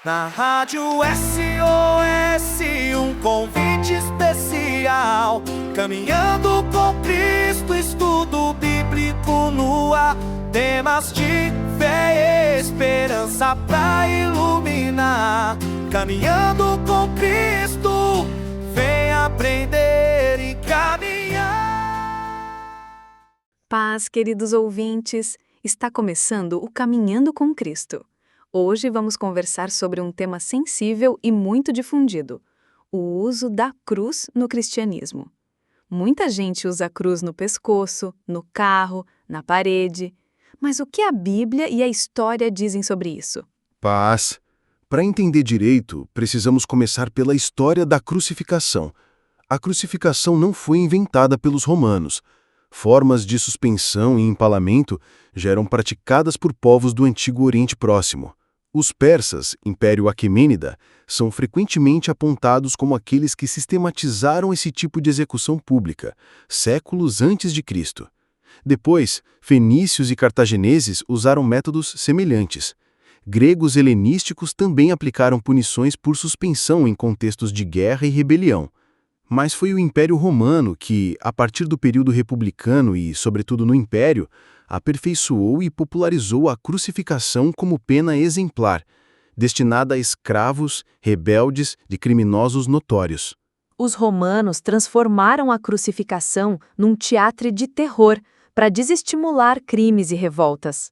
Na Rádio SOS, um convite especial. Caminhando com Cristo, estudo bíblico no ar. Temas de fé e esperança pra iluminar. Caminhando com Cristo, vem aprender e caminhar. Paz, queridos ouvintes, está começando o Caminhando com Cristo. Hoje vamos conversar sobre um tema sensível e muito difundido: o uso da cruz no cristianismo. Muita gente usa a cruz no pescoço, no carro, na parede. Mas o que a Bíblia e a história dizem sobre isso? Paz. Para entender direito, precisamos começar pela história da crucificação. A crucificação não foi inventada pelos romanos. Formas de suspensão e empalamento já eram praticadas por povos do Antigo Oriente Próximo. Os persas, Império Aquemênida, são frequentemente apontados como aqueles que sistematizaram esse tipo de execução pública, séculos antes de Cristo. Depois, fenícios e cartagineses usaram métodos semelhantes. Gregos helenísticos também aplicaram punições por suspensão em contextos de guerra e rebelião. Mas foi o Império Romano que, a partir do período republicano e, sobretudo no Império, aperfeiçoou e popularizou a crucificação como pena exemplar, destinada a escravos, rebeldes e criminosos notórios. Os romanos transformaram a crucificação num teatro de terror para desestimular crimes e revoltas.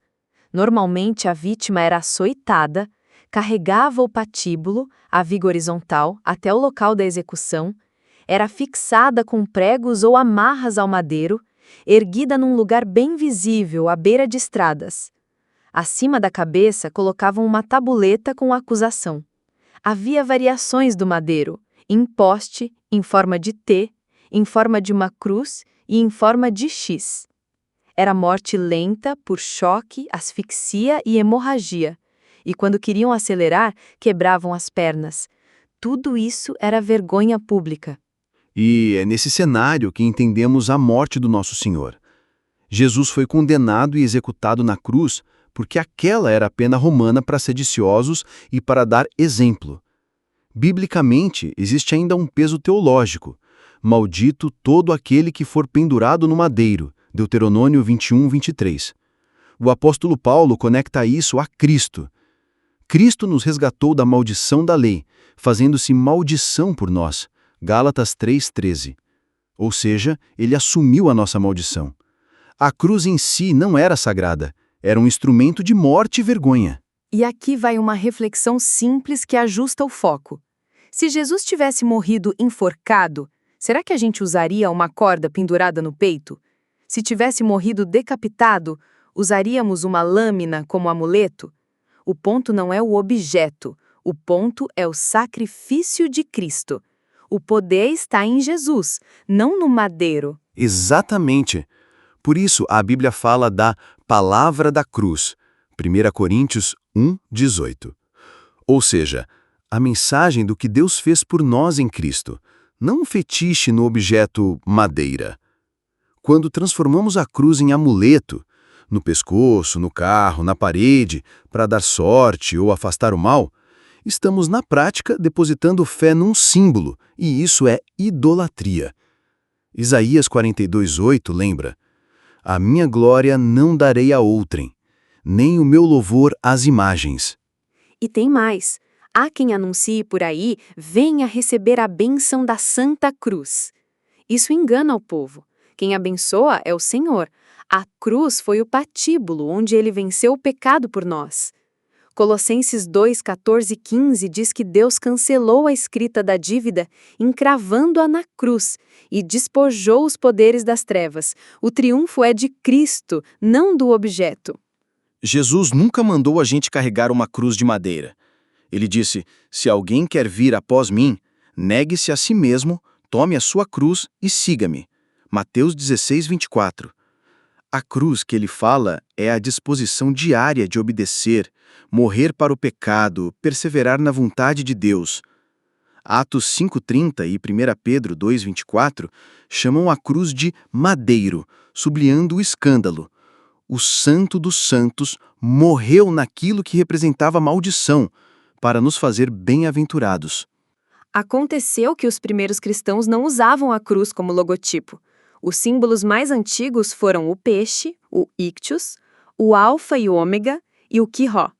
Normalmente, a vítima era açoitada, carregava o patíbulo, a viga horizontal, até o local da execução, era fixada com pregos ou amarras ao madeiro, erguida num lugar bem visível, à beira de estradas. Acima da cabeça colocavam uma tabuleta com a acusação. Havia variações do madeiro, em poste, em forma de T, em forma de uma cruz e em forma de X. Era morte lenta por choque, asfixia e hemorragia. E quando queriam acelerar, quebravam as pernas. Tudo isso era vergonha pública. E é nesse cenário que entendemos a morte do nosso Senhor. Jesus foi condenado e executado na cruz porque aquela era a pena romana para sediciosos e para dar exemplo. Biblicamente, existe ainda um peso teológico. Maldito todo aquele que for pendurado no madeiro, Deuteronômio 21, 23. O apóstolo Paulo conecta isso a Cristo. Cristo nos resgatou da maldição da lei, fazendo-se maldição por nós. Gálatas 3,13. Ou seja, ele assumiu a nossa maldição. A cruz em si não era sagrada, era um instrumento de morte e vergonha. E aqui vai uma reflexão simples que ajusta o foco. Se Jesus tivesse morrido enforcado, será que a gente usaria uma corda pendurada no peito? Se tivesse morrido decapitado, usaríamos uma lâmina como amuleto? O ponto não é o objeto, o ponto é o sacrifício de Cristo. O poder está em Jesus, não no madeiro. Exatamente. Por isso, a Bíblia fala da palavra da cruz. 1 Coríntios 1, 18. Ou seja, a mensagem do que Deus fez por nós em Cristo, não um fetiche no objeto madeira. Quando transformamos a cruz em amuleto, no pescoço, no carro, na parede, para dar sorte ou afastar o mal, estamos na prática depositando fé num símbolo, e isso é idolatria. Isaías 42:8 lembra: A minha glória não darei a outrem, nem o meu louvor às imagens. E tem mais. Há quem anuncie por aí: venha receber a bênção da Santa Cruz. Isso engana o povo. Quem abençoa é o Senhor. A cruz foi o patíbulo onde ele venceu o pecado por nós. Colossenses 2, 14 e 15 diz que Deus cancelou a escrita da dívida, encravando-a na cruz, e despojou os poderes das trevas. O triunfo é de Cristo, não do objeto. Jesus nunca mandou a gente carregar uma cruz de madeira. Ele disse: se alguém quer vir após mim, negue-se a si mesmo, tome a sua cruz e siga-me. Mateus 16, 24. A cruz que ele fala é a disposição diária de obedecer, morrer para o pecado, perseverar na vontade de Deus. Atos 5,30 e 1 Pedro 2,24 chamam a cruz de madeiro, sublinhando o escândalo. O Santo dos Santos morreu naquilo que representava maldição. para nos fazer bem-aventurados. Aconteceu que os primeiros cristãos não usavam a cruz como logotipo. Os símbolos mais antigos foram o peixe, o ictus, o alfa e o ômega e o quiró.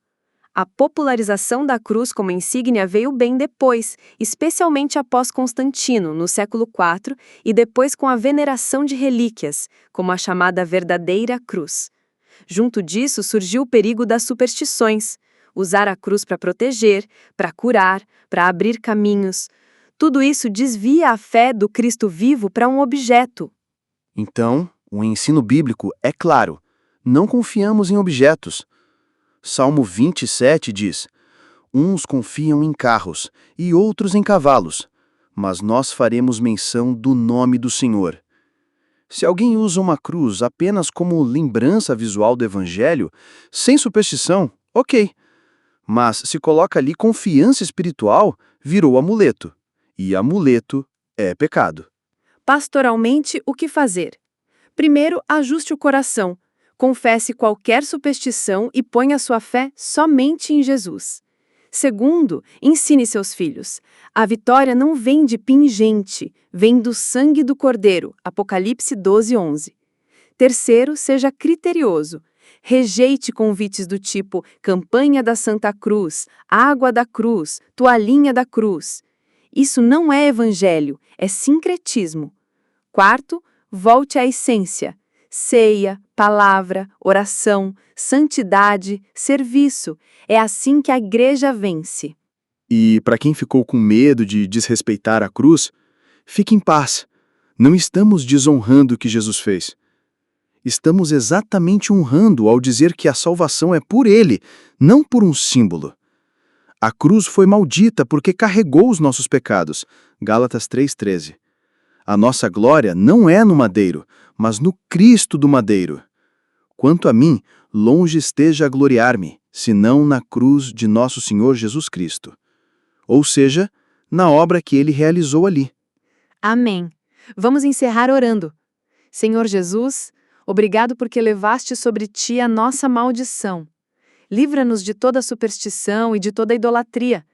A popularização da cruz como insígnia veio bem depois, especialmente após Constantino, no século IV, e depois com a veneração de relíquias, como a chamada verdadeira cruz. Junto disso surgiu o perigo das superstições. Usar a cruz para proteger, para curar, para abrir caminhos. Tudo isso desvia a fé do Cristo vivo para um objeto. Então, o ensino bíblico é claro. Não confiamos em objetos. Salmo 27 diz: uns confiam em carros e outros em cavalos, mas nós faremos menção do nome do Senhor. Se alguém usa uma cruz apenas como lembrança visual do Evangelho, sem superstição, ok. Mas se coloca ali confiança espiritual, virou amuleto. E amuleto é pecado. Pastoralmente, o que fazer? Primeiro, ajuste o coração. Confesse qualquer superstição e ponha sua fé somente em Jesus. Segundo, ensine seus filhos. A vitória não vem de pingente, vem do sangue do Cordeiro. Apocalipse 12:11. Terceiro, seja criterioso. Rejeite convites do tipo campanha da Santa Cruz, água da cruz, toalhinha da cruz. Isso não é evangelho, é sincretismo. Quarto, volte à essência. Ceia, palavra, oração, santidade, serviço. É assim que a igreja vence. E para quem ficou com medo de desrespeitar a cruz, fique em paz. Não estamos desonrando o que Jesus fez. Estamos exatamente honrando ao dizer que a salvação é por Ele, não por um símbolo. A cruz foi maldita porque carregou os nossos pecados. Gálatas 3:13. A nossa glória não é no madeiro, mas no Cristo do madeiro. Quanto a mim, longe esteja a gloriar-me, senão na cruz de nosso Senhor Jesus Cristo. Ou seja, na obra que Ele realizou ali. Amém. Vamos encerrar orando. Senhor Jesus, obrigado porque levaste sobre ti a nossa maldição. Livra-nos de toda superstição e de toda idolatria.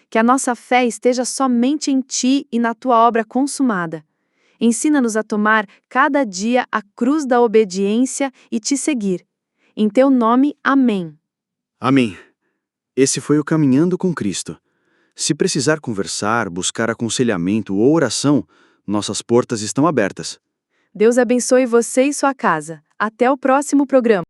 Que a nossa fé esteja somente em ti e na tua obra consumada. Ensina-nos a tomar cada dia a cruz da obediência e te seguir. Em teu nome, amém. Amém. Esse foi o Caminhando com Cristo. Se precisar conversar, buscar aconselhamento ou oração, nossas portas estão abertas. Deus abençoe você e sua casa. Até o próximo programa.